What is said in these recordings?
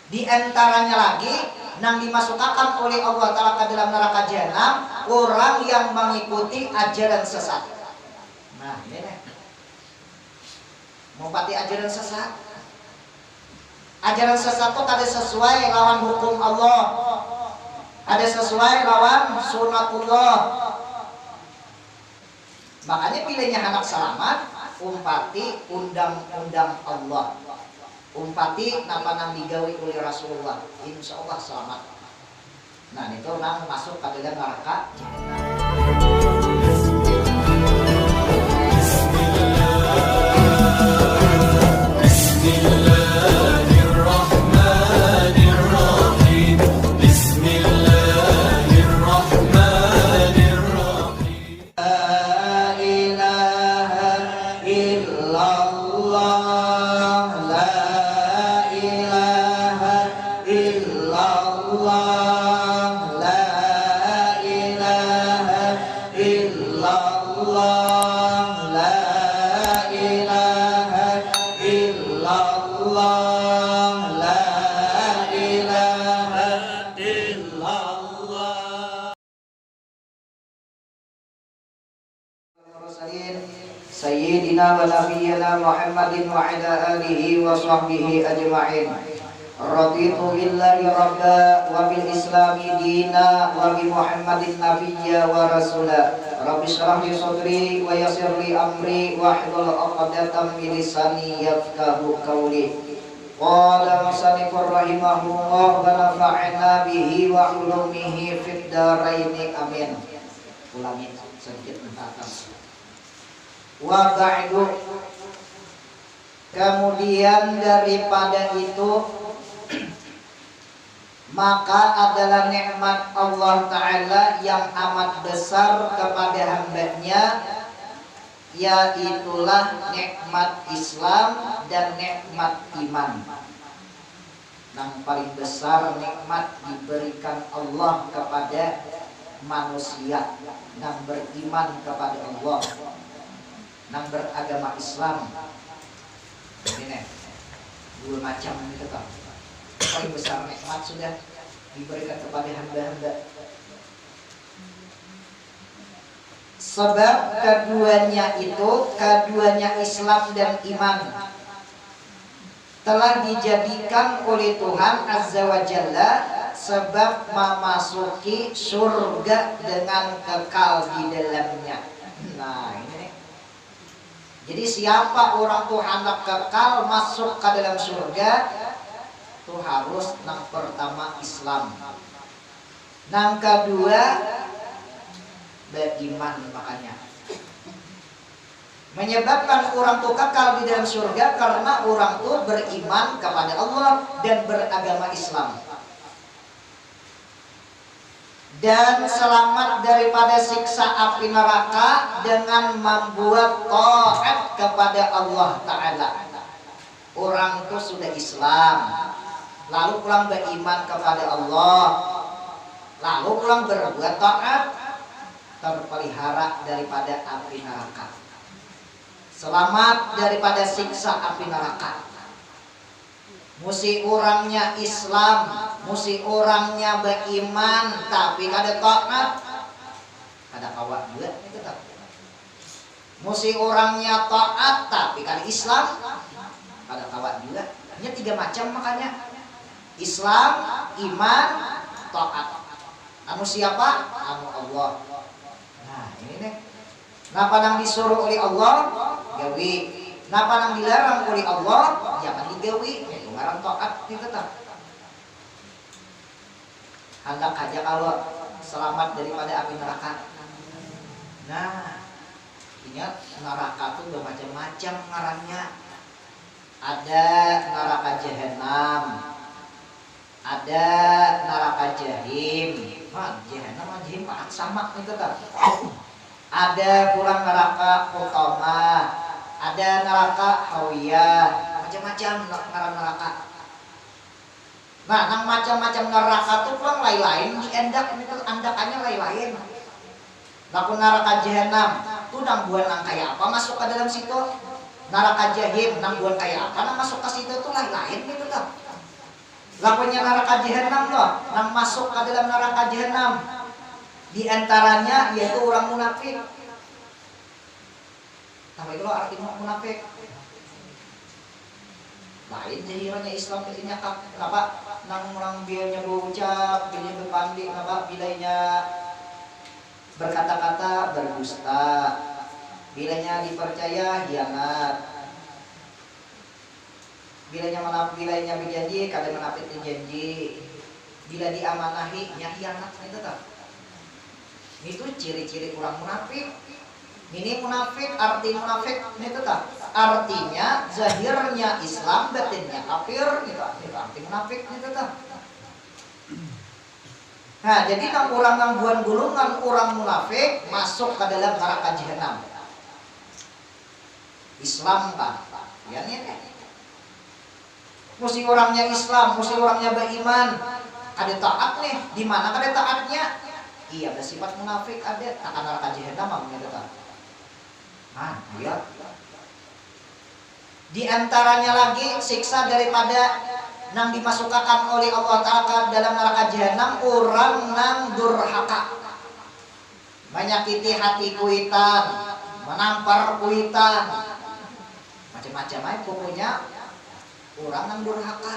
Di antaranya lagi yang dimasukkan oleh Allah Ta'ala ke dalam neraka jahanam orang yang mengikuti ajaran sesat. Nah ini nih, mau pati ajaran sesat. Ajaran sesat itu ada sesuai lawan hukum Allah, ada sesuai lawan sunatullah. Makanya pilihnya anak selamat umpati undang-undang Allah, umpati napa nang digawi oleh Rasulullah, insya Allah selamat. Nah itu nang masuk ke dalam neraka. Sayyidina wa nabiyyina Muhammadin wa ala alihi wa sahbihi ajma'in. Raditu billahi rabba wa bil islami dina wa bi Muhammadin nabiyya wa rasula. Rabbi shrah li sadri wa yassir li amri wa hlul 'uqdatam min lisani yafqahu qawli. Qala musannifur rahimahullah wa nafa'na bihi wa ulumihi fid dharain amin. Ulangi sedikit atas. Wa ba'du, kemudian daripada itu maka adalah nikmat Allah Ta'ala yang amat besar kepada hambanya, yaitulah nikmat Islam dan nikmat iman. Yang paling besar nikmat diberikan Allah kepada manusia yang beriman kepada Allah, yang beragama Islam. Ini dua macam ini tetap. Paling besar nikmat sudah diberikan kepada hamba-hamba. Sebab keduanya Islam dan iman telah dijadikan oleh Tuhan Azza wa Jalla sebab memasuki surga dengan kekal di dalamnya. Nah ini. Jadi siapa orang tuh hendak kekal masuk ke dalam surga, itu harus yang pertama Islam, yang kedua beriman. Makanya menyebabkan orang tuh kekal di dalam surga karena orang tuh beriman kepada Allah dan beragama Islam, dan selamat daripada siksa api neraka dengan membuat taat kepada Allah Ta'ala. Orang itu sudah Islam, lalu pulang beriman kepada Allah, lalu pulang berbuat taat, terpelihara daripada api neraka, selamat daripada siksa api neraka. Musi orangnya Islam, musi orangnya beriman, tapi kada taat, kada kawat juga itu tak. Musi orangnya taat, tapi kada Islam, kada kawat juga. Hanya tiga macam makanya Islam, iman, taat. Anu siapa? Anu Allah. Nah ini nih. Napa yang disuruh oleh Allah, gawi. Napa yang dilarang oleh Allah, jangan digawi. Barang taat itu tetap. Hendak aja kalau selamat daripada api neraka. Nah, ingat neraka itu bermacam-macam ngarannya. Ada neraka jahanam, ada neraka jahim. Jahanam jahim sama itu tetap. Ada pulang neraka utama, ada neraka hawiyah. Macam-macam neraka. Nah, nang macam-macam neraka tuh pulang lain-lain diendak ini tuh andakannya lain-lain. Laku neraka jahanam tuh nang buan nang kayak apa masuk ke dalam situ. Neraka jahim nang buan kayak apa nang masuk ke situ tuh lain-lain gitu tuh. lakunya neraka jahanam loh, nang masuk ke dalam neraka jahanam. Di antaranya yaitu orang munafik. Tahu itu arti munafik? Lain jahirannya Islam intinya apa? Nang orang bilanya berucap, bilanya berpandi, apa? Bilanya berkata-kata berdusta, bilanya dipercaya hianat, bilanya berjanji kadang menapit janji, bila diamanahi nya hianat itu tak. Itu ciri-ciri orang munafik. Ini munafik, arti munafik itu tak. Artinya zahirnya Islam, batinnya kafir gitu. Itu arti munafik itu tak. Nah, jadi orang yang buan gulungan orang munafik masuk ke dalam neraka jahanam. Islam kan, ya nih. Mesti orangnya Islam, mesti orangnya beriman. Ada taat nih, di mana ada taatnya? Iya, ada sifat munafik ada, akan neraka jahanam gitu kan. Nah, lihat. Di antaranya lagi siksa daripada nang dimasukkan oleh Allah Ta'ala dalam neraka jahanam orang nang durhaka, menyakiti hati kuitan, menampar kuitan, macam-macam aja pokoknya orang nang durhaka,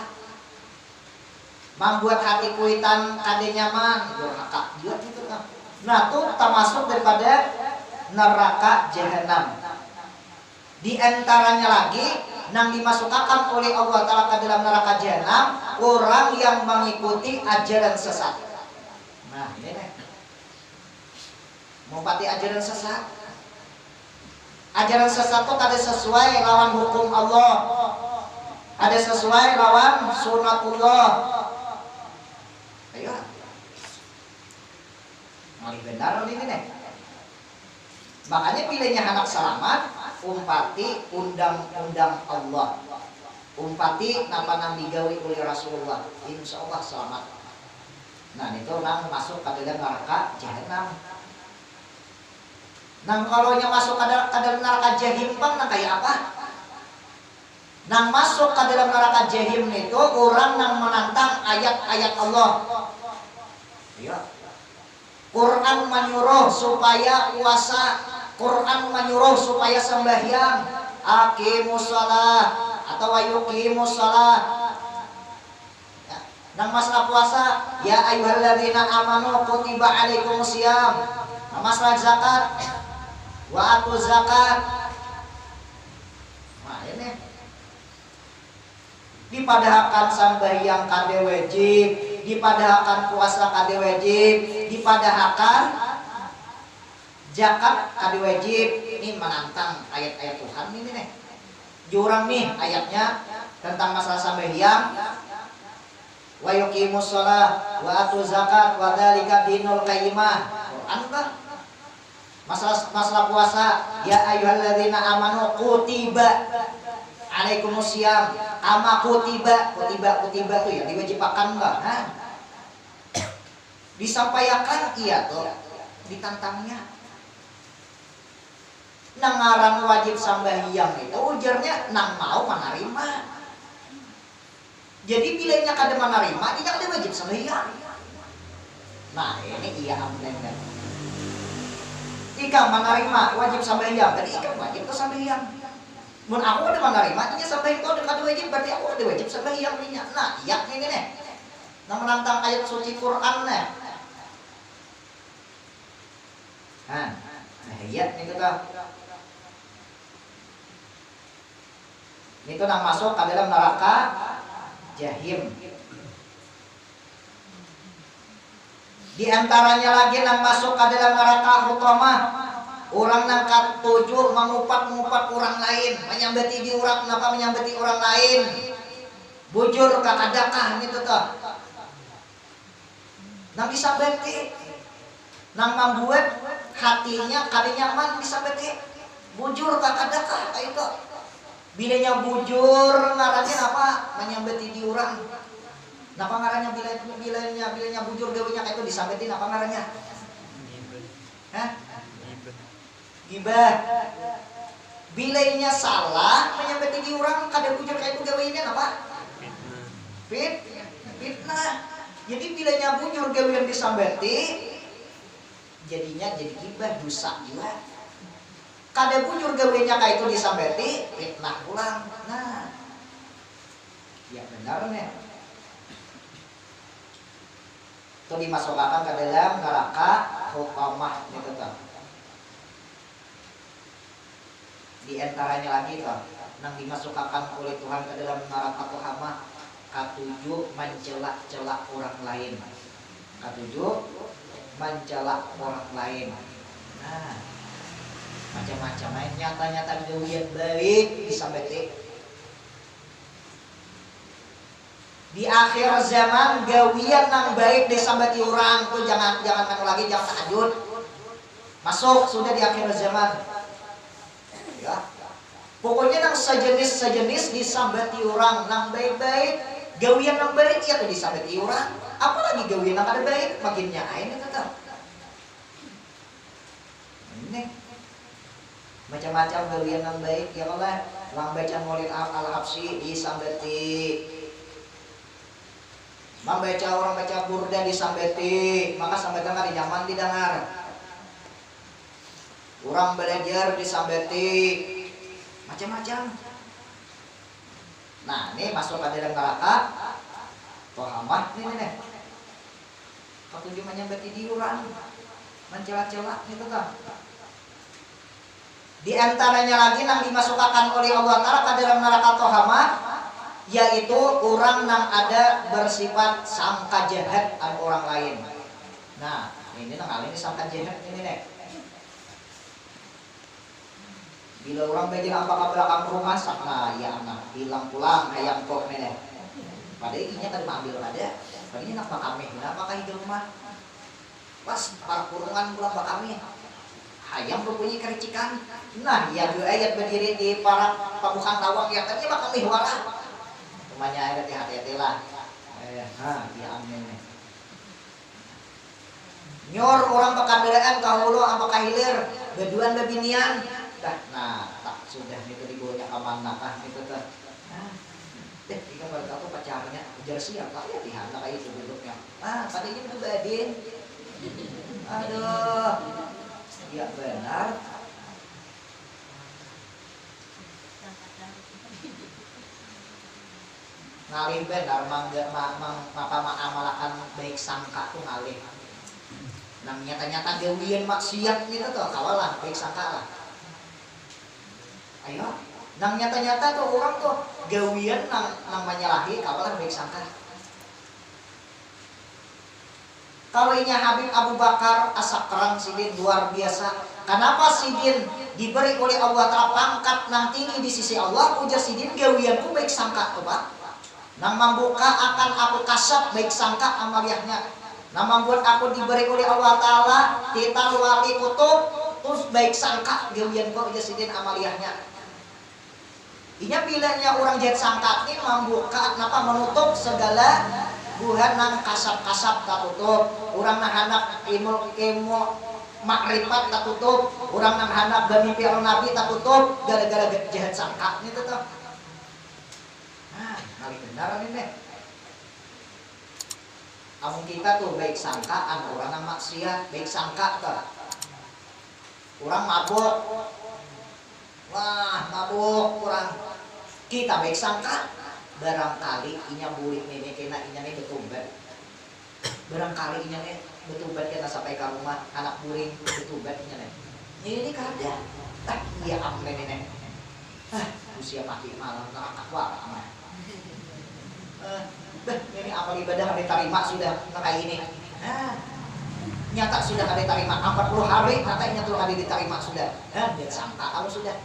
membuat hati kuitan kade nyaman, durhaka juga gitu kan. Nah tuh termasuk daripada neraka jahanam. Di antaranya lagi nang dimasukkan oleh Allah Ta'ala ke dalam neraka jahanam orang yang mengikuti ajaran sesat. Nah ini nih, mau pati ajaran sesat. Ajaran sesat itu ada sesuai lawan hukum Allah, ada sesuai lawan sunatullah. Ayo, malih benar ini nih. Makanya pilihnya anak selamat, umpati undang-undang Allah, umpati napa nang digawi oleh Rasulullah, insya Allah selamat. Nah itu nang masuk ke dalam neraka jahanam. Nang kalau nya masuk ke dalam neraka jahim bang, nang kayak apa? Nang masuk ke dalam neraka jahim itu orang nang menantang ayat-ayat Allah. Iya. Quran menyuruh supaya puasa, Quran menyuruh supaya sembahyang, aqimus shalah atau yuqimus shalah. Ya. Nang masalah puasa, ya ayyuhalladzina amanu kutiba alaikumus syiyam. Nah, masalah zakat, wa atuz zakat. Nah ini dipadahakan sembahyang kade wajib, dipadahakan puasa kade wajib, dipadahakan zakat kade wajib. Ini menantang ayat-ayat Tuhan ini nih. Jurang nih ayatnya tentang masalah sembahyang. Wa yuqimus shalah wa atuz zakat wa dzalika dinul qayyimah. Quran kan? Masalah puasa, ya ayyuhalladzina amanu kutiba alaikumus syiyam, ama kutiba tuh ya diwajibkan enggak? Nah, disampaikan iya tuh, ditantangnya. Nang ngaran wajib sambahyang itu ujarnya nang mau menerima. Jadi bilanya kada menerima, dia kada wajib sambahyang. Nah ini iya amnen. Ika menerima wajib sambahyang, jadi ika wajib ke sambahyang. Mun aku ada menerima, dia sambahyang itu ada wajib, berarti aku ada wajib sambahyang nih. Nah iya ini nih, nang menantang ayat suci Quran nih. Nah iya nih kita. Itu nang masuk ke dalam neraka jahim. Di antaranya lagi nang masuk ke dalam neraka hutamah, orang nang katuju mengupat-ngupat orang lain, menyambeti di orang, kenapa menyambeti orang lain, bujur kakadakah gitu tuh. Nang bisa beti, nang membuat hatinya kada nyaman bisa beti, bujur kakadakah itu. Bilanya bujur ngarannya apa? Menyambeti di orang. Napa ngarannya bilanya bujur gawinya kayak itu disambetin apa ngarannya? Hah? Gibah. Bilanya salah menyambeti di orang kada bujur kayak itu gawinya apa? Fit. Nah, jadi bilanya bujur gawean disambeti, jadinya jadi gibah dosa juga. Kada bujur gaweannya kayak itu disambeti, fitnah pulang. Nah, ya benar nih. Itu dimasukkan ke dalam neraka hukamah gitu tuh. Di antaranya lagi tuh, yang dimasukkan oleh Tuhan ke dalam neraka hukamah, ketujuh mencela-cela orang lain. Ketujuh mencela orang lain. Nah, macam-macam. Nyata-nyata gawean baik disambeti. Di akhir zaman gawian nang baik disambati orang tuh jangan kanu lagi, jangan tahajud. Masuk sudah di akhir zaman. Ya. Pokoknya nang sejenis disambati orang nang baik-baik, gawian nang baik ya tuh disambati orang. Apalagi gawian nang ada baik makin nyain itu tuh. Ini macam-macam gawian nang baik ya Allah. Lang baca Maulid Al-Habsyi disambati. Membaca orang baca burda disambeti, maka sambetan hari zaman didengar. Orang belajar disambeti, macam-macam. Nah, ini masuk ke dalam neraka. Tohamah nih. Ketujuh menyambeti di orang, mencela-cela itu kan. Di antaranya lagi yang dimasukkan oleh Allah Ta'ala ke dalam neraka tohamah, yaitu orang yang ada bersifat sangka jahat an orang lain. Nah, ini nang ini sangka jahat ini nih. Bila orang belajar apa ke belakang rumah, nah ya anak hilang pulang ayam kok nih. Padahal inya kan ambil ada. Padahal ini nak kami, kenapa kah hidup rumah? Pas para kurungan pulang pak kami. Ayam berbunyi kericikan. Nah, ya dua ayat berdiri di para pabukan tawak ya katanya pak kami wala. Rumahnya ada hati-hati lah. Dia amin nih. Nyor orang pekandaraan kahulu apakah hilir beduan bebinian. Nah, tak sudah itu digonya amanah itu tuh. Jika mereka tuh pacarnya ujar siap, tapi ya tihan kayak itu duduknya. Tadinya itu badin. Aduh, ya benar. Ngalih benar amalakan baik sangka tuh ngalih. Nang nyata-nyata gawian maksiat gitu tuh kawalan baik sangka lah. Ayo, nang nyata-nyata tuh orang tuh gawian nang menyalahi kawalan baik sangka. Kalau ini Habib Abu Bakar As-Sakran Sidin luar biasa. Kenapa Sidin diberi oleh Allah Ta'ala pangkat nang tinggi di sisi Allah? Ujar Sidin gawianku baik sangka tuh Pak. Nang membuka akan aku kasat baik sangka amaliyahnya. Nang membuat aku diberi oleh Allah Ta'ala tital wali kutub terus baik sangka gawian kau ujar Sidin amaliyahnya. Inya bilangnya orang jahat sangka ini membuka kenapa menutup segala buhan nang kasap-kasap tak tutup. Orang nang hanap ilmu makrifat tak tutup. Orang nang hanap bermimpi orang nabi tak tutup gara-gara jahat sangka ini tetap. Nah, kali benar ini. Amun kita tuh baik sangkaan orang nang maksiat, baik sangka tuh. Orang mabuk. Wah, mabuk orang. Kita baik sangka barangkali inya bulik nenek kena inya nih betumbat. Barangkali inya nih betumbat kita sampai ke rumah anak buring betumbat inya nih. Ini kada. Iya am nenek. Usia pagi malam neraka wah aman. Ini amal ibadah diterima sudah kayak ini. Nyata sudah kada diterima 40 hari katanya tuh kada diterima sudah. Dia sangka kalau sudah.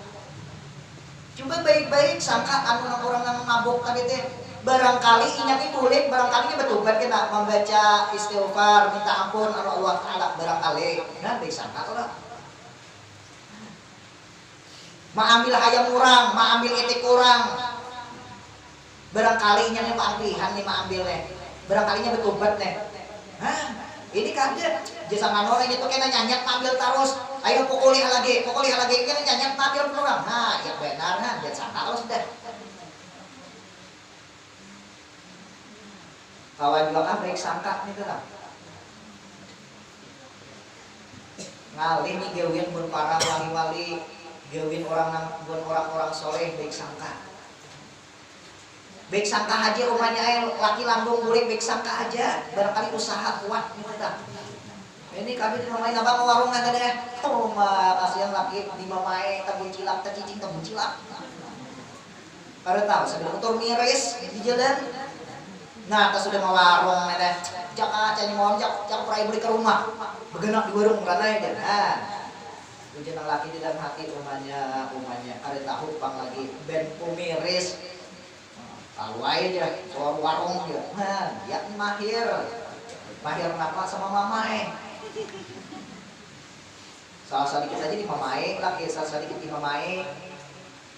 Coba baik-baik sangka anu orang yang mabuk tadi teh barangkali inya boleh barangkali betubat kena membaca istighfar minta ampun Allah Ta'ala barangkali nah baik sangka lah ambil hayam orang ambil etik orang barangkali inya pangpihan nih ambil barangkali betubat nih ini kada jasa manor itu kena nyanyak ambil terus ayo pukuli lagi ini nyanyak ambil orang ya benar dia sangka kalau sudah kawan juga baik sangka nih tuh ngalih nih gawin pun para wali-wali gawin orang soleh baik sangka aja rumahnya laki lambung kulit baik sangka aja barangkali usaha kuat gitu tak ini kami di mamain abang warung nggak deh oh mah kasihan laki di mamain tabun cilap tercicing tabun cilap kada tahu sambil motor miris di jalan nah tas sudah mau warung deh jak aja nyemon jak perai beli ke rumah begenak di warung karena ya nah ujian laki di dalam hati rumahnya kada tahu pang lagi ben pumiris lalu aja soal warung dia nah ya mahir apa sama mamae salah sedikit aja di mamae laki salah sedikit di mamae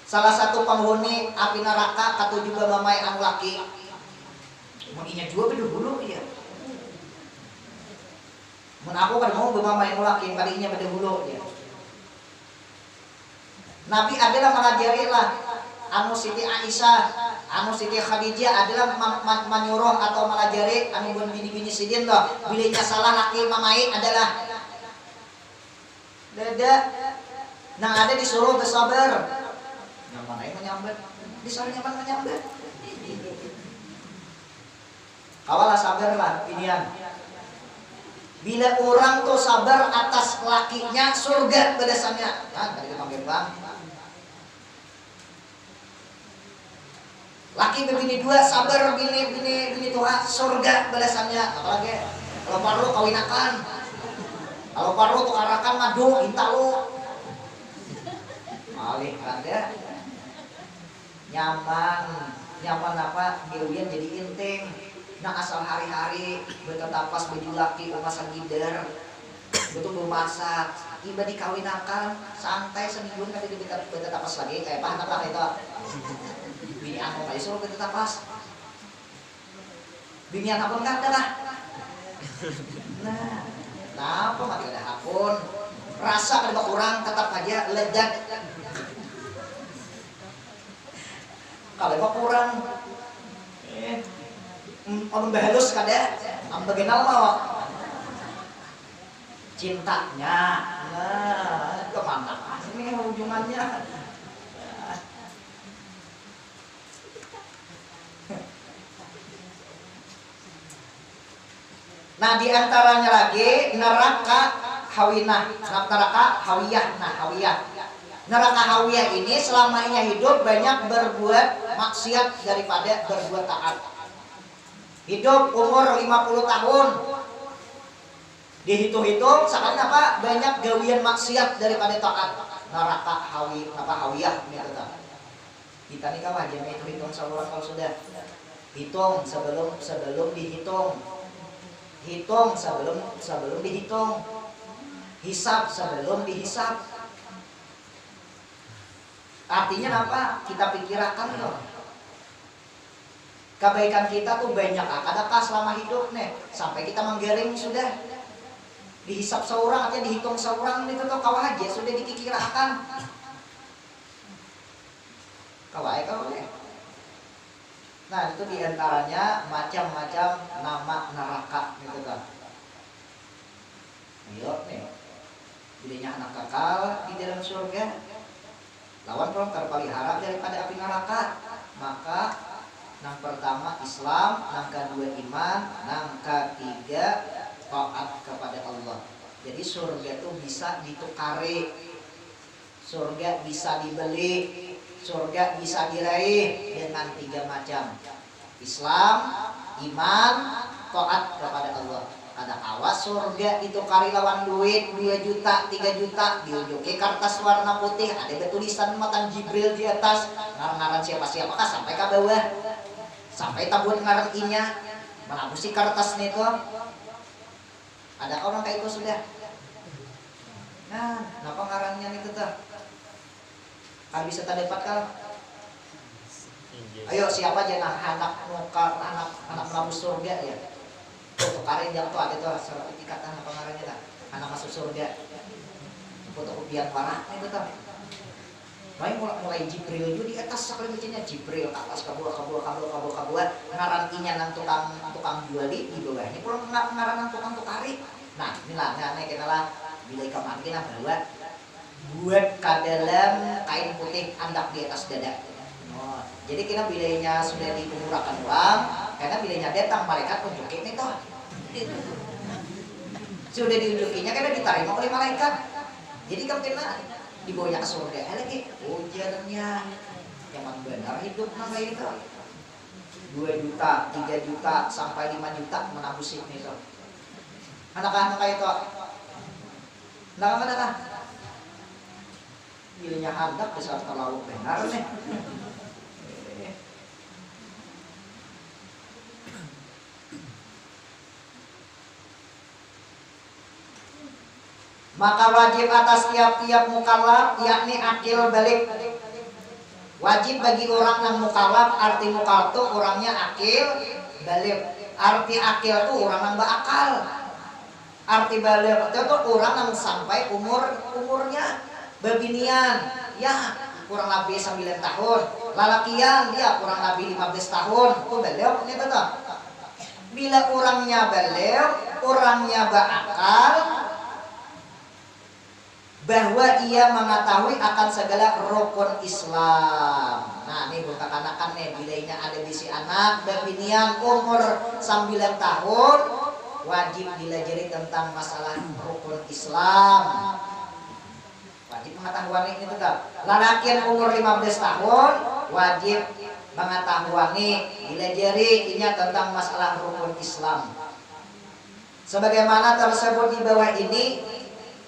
salah satu penghuni api neraka atau juga mamae anu laki muninya juga bedu hulu ya mun aku kan mau mamae anu laki kalinya bedu hulu ya Nabi adalah mengajari lah anu Siti Aisyah, anu Siti Khadijah adalah menyuruh atau melajari anu bini-bini sidin loh. Bilanya salah laki mamai adalah beda. Nah ada disuruh bersabar. Yang mana yang menyambat? Disuruh nyaman menyambat. Kawalah sabar lah pilihan. Bila orang tuh sabar atas lakinya surga berdasarnya. Nah tadi kita panggil bang. Laki bini dua sabar bini tua surga balasannya apalagi kalau parlo kawinakan kalau parlo tukarakan madu minta lu alih ada nyaman apa gilian jadi inting nah asal hari-hari betetapas baju laki pemasan gider betul bermasak tiba dikawinakan santai seminggu nanti betetapas lagi kayak paham apa itu bini aku nggak disuruh kita tapas bini aku nggak ada lah nah apa nggak ada akun rasa kada kurang tetap aja lezat kalau kurang orang bahalus kada ambagenal mau cintanya nah kemana ini ujungannya nah diantaranya lagi neraka hawinah, neraka hawiyah. Nah hawiyah, neraka hawiyah ini selamanya hidup banyak berbuat maksiat daripada berbuat taat. Hidup umur 50 tahun, dihitung-hitung sekarang apa banyak gawian maksiat daripada taat. Neraka hawiyah gitu kan. Kita nih kawan jangan hitung seluruh kalau sudah hitung sebelum dihitung. Hitung sebelum dihitung, hisab sebelum dihisab. Artinya apa? Kita pikirkan loh. Kebaikan kita tuh banyak. Adakah selama hidup nih sampai kita menggaring sudah dihisab seorang atau dihitung seorang itu tuh kawah aja sudah dipikirkan. Kawah ya. Nah itu diantaranya macam-macam nama neraka gitu kan. Ayo nih, jadinya anak kekal di dalam surga. Lawan orang terpelihara daripada api neraka. Maka yang pertama Islam, yang kedua iman, yang ketiga taat kepada Allah. Jadi surga itu bisa ditukari, surga bisa dibeli. Surga bisa diraih dengan 3 macam Islam, iman, taat kepada Allah. Ada awas surga ditukari lawan duit 2 juta, 3 juta diujuki kertas warna putih ada tulisan matan Jibril di atas ngaran siapa-siapakah sampai ke bawah sampai tabun ngaran inya menabusi kertas nih tuh ada orang kayak itu sudah nah kenapa ngarannya nih tuh kan bisa terdapat kan? Ayo siapa aja anak menabus surga ya? Tuh karin yang tuh ada tuh sertifikat apa ngarannya lah? Anak masuk surga. Foto kopian parah itu tuh. mulai Jibril itu di atas sakali bacanya Jibril ke atas kabul ngarantinya nang tukang juali di bawahnya pulang ngaran nang tukang tukari. Nah inilah kita lah bila kemarin kita bahwa buat ke dalam kain putih andak di atas dada. Oh, jadi kita bilanya sudah dikumpulkan uang, karena bilanya datang malaikat unjukin itu. Sudah diunjukinya karena diterima oleh malaikat. Jadi kalau kita dibawanya ke surga, lagi ujarnya emang benar hidup nama itu 2 juta, 3 juta, sampai 5 juta menabus itu. Anak-anak itu, anak-anak bilanya hadap bisa terlalu benar nih. Maka wajib atas tiap-tiap mukallaf yakni akil balik. Wajib bagi orang yang mukallaf, arti mukallaf itu orangnya akil balik. Arti akil itu orang yang berakal. Arti balik itu orang yang sampai umurnya bebinian. Ya kurang lebih 9 tahun. Lalakian dia kurang lebih 15 tahun. Itu balik ini betul. Bila orangnya balik, orangnya berakal, bahwa ia mengetahui akan segala rukun Islam. Nah ini bukan anak-anak nih, bilanya ada di si anak bebinian umur 9 tahun wajib dilajari tentang masalah rukun Islam. Wajib mengetahui ini tetap. Lalakian umur 15 tahun wajib mengetahui dilajari ini tentang masalah rukun Islam. Sebagaimana tersebut di bawah ini,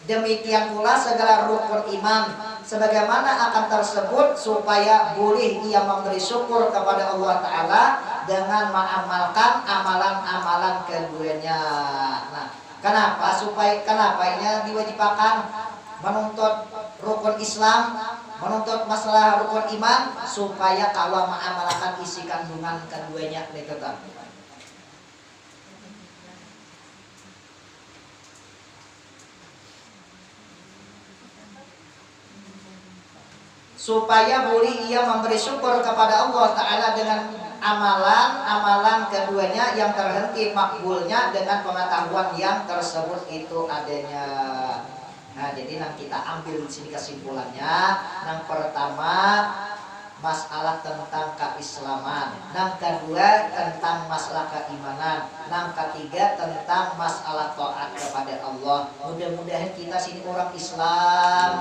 demikian pula segala rukun iman sebagaimana akan tersebut supaya boleh ia memberi syukur kepada Allah Ta'ala dengan mengamalkan amalan-amalan keduanya. Nah, kenapa ini diwajibkan menuntut rukun Islam, menuntut masalah rukun iman supaya kawa mengamalkan isi kandungan keduanya mereka. Supaya boleh ia memberi syukur kepada Allah Ta'ala dengan amalan keduanya yang terhenti makbulnya dengan pengetahuan yang tersebut itu adanya. Nah jadi yang kita ambil di sini kesimpulannya, yang pertama masalah tentang keislaman, yang kedua tentang masalah keimanan, yang ketiga tentang masalah taat kepada Allah. Mudah-mudahan kita sini orang Islam,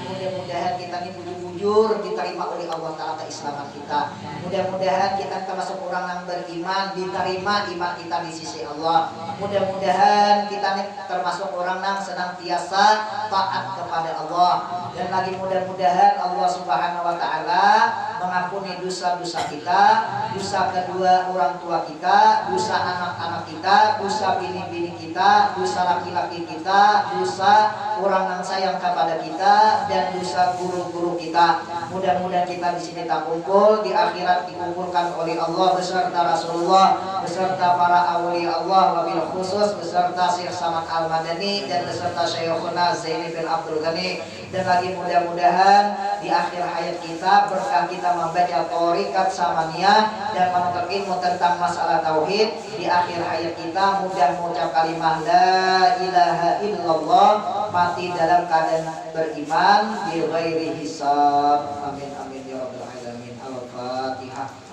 mudah-mudahan kita ini bujur diterima oleh Allah Ta'ala keislaman kita. Mudah-mudahan kita termasuk orang yang beriman, diterima iman kita di sisi Allah. Mudah-mudahan kita ini termasuk orang yang senantiasa taat kepada Allah. Dan lagi mudah-mudahan Allah Subhanahu Wa Ta'ala mengampuni dosa-dosa kita, dosa kedua orang tua kita, dosa anak-anak kita, dosa bini-bini kita, dosa laki-laki kita, dosa orang yang sayang kepada kita, dan dosa guru-guru kita. Mudah-mudahan kita di sini tak kumpul, di akhirat dikumpulkan oleh Allah beserta Rasulullah, beserta para awliya Allah, wabil khusus beserta Syekh Samad Al-Madani dan beserta Syekhuna Zaini bin Abdul Ghani. Dan lagi mudah-mudahan di akhir hayat kita berkah kita membaca thariqat samaniyah dan menuntut ilmu tentang masalah tauhid, di akhir hayat kita mudah mengucap kalimah la ilaha illallah, mati dalam keadaan beriman bi ghairi hisab. Amin amin ya rabbal alamin. Al-Fatihah.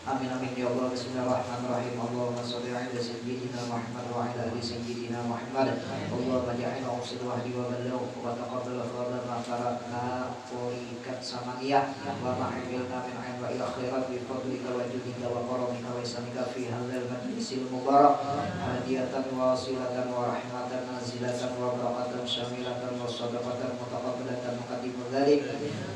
Amin amin ya Allah. Bismillahirrahmanirrahim. Allahumma shalli ala sayyidina Muhammad wa ala ali sayyidina Muhammad. Allahumma ja'alna uqsid wahdi wa balagh wa taqabbal qadar ma tarakna qurikat samaniyah wa ma'amilna min ayn wa ila khairat bi fadlika wa judika wa karamika wa isanika fi hadzal majlisil mubarak hadiyatan wa wasilatan wa rahmatan nazilatan wa barakatan syamilatan wa sadaqatan mutaqabbalatan muqaddimul dzalik.